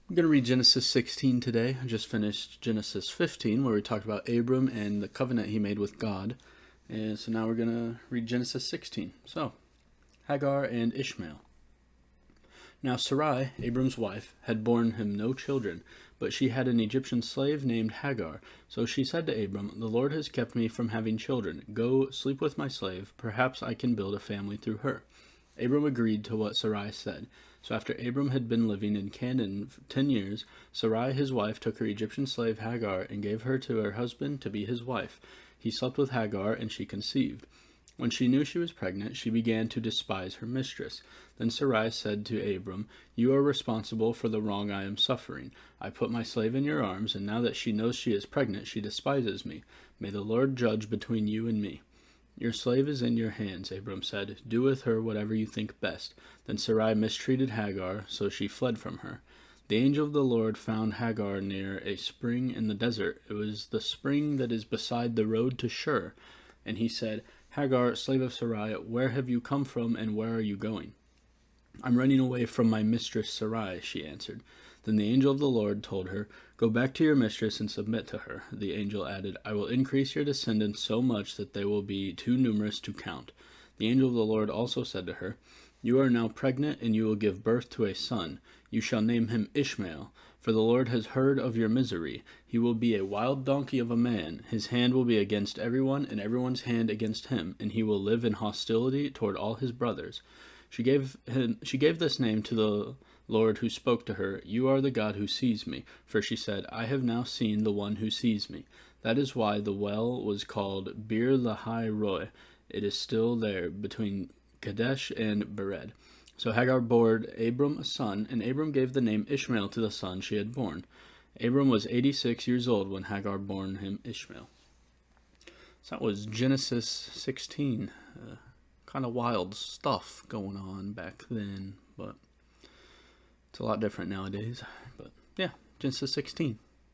I'm going to read Genesis 16 today. I just finished Genesis 15, where we talked about Abram and the covenant he made with God. And so now we're going to read Genesis 16. So, Hagar and Ishmael. Now Sarai, Abram's wife, had borne him no children, but she had an Egyptian slave named Hagar. So she said to Abram, "The Lord has kept me from having children. Go sleep with my slave. Perhaps I can build a family through her." Abram agreed to what Sarai said. So after Abram had been living in Canaan 10 years, Sarai his wife took her Egyptian slave Hagar and gave her to her husband to be his wife. He slept with Hagar, and she conceived. When she knew she was pregnant, she began to despise her mistress. Then Sarai said to Abram, "You are responsible for the wrong I am suffering. I put my slave in your arms, and now that she knows she is pregnant, she despises me. May the Lord judge between you and me." "Your slave is in your hands," Abram said. "Do with her whatever you think best." Then Sarai mistreated Hagar, so she fled from her. The angel of the Lord found Hagar near a spring in the desert. It was the spring that is beside the road to Shur. And he said, "Hagar, slave of Sarai, where have you come from, and where are you going?" "I'm running away from my mistress Sarai," she answered. Then the angel of the Lord told her, "Go back to your mistress and submit to her." The angel added, "I will increase your descendants so much that they will be too numerous to count." The angel of the Lord also said to her, "You are now pregnant, and you will give birth to a son. You shall name him Ishmael, for the Lord has heard of your misery. He will be a wild donkey of a man. His hand will be against everyone, and everyone's hand against him, and he will live in hostility toward all his brothers." She gave this name to the Lord who spoke to her, "You are the God who sees me." For she said, "I have now seen the one who sees me." That is why the well was called Bir Lahai Roi. It is still there between Kadesh and Bered. So Hagar bore Abram a son, and Abram gave the name Ishmael to the son she had born. Abram was 86 years old when Hagar bore him Ishmael. So that was Genesis 16. Kind of wild stuff going on back then, but it's a lot different nowadays. But yeah, Genesis 16.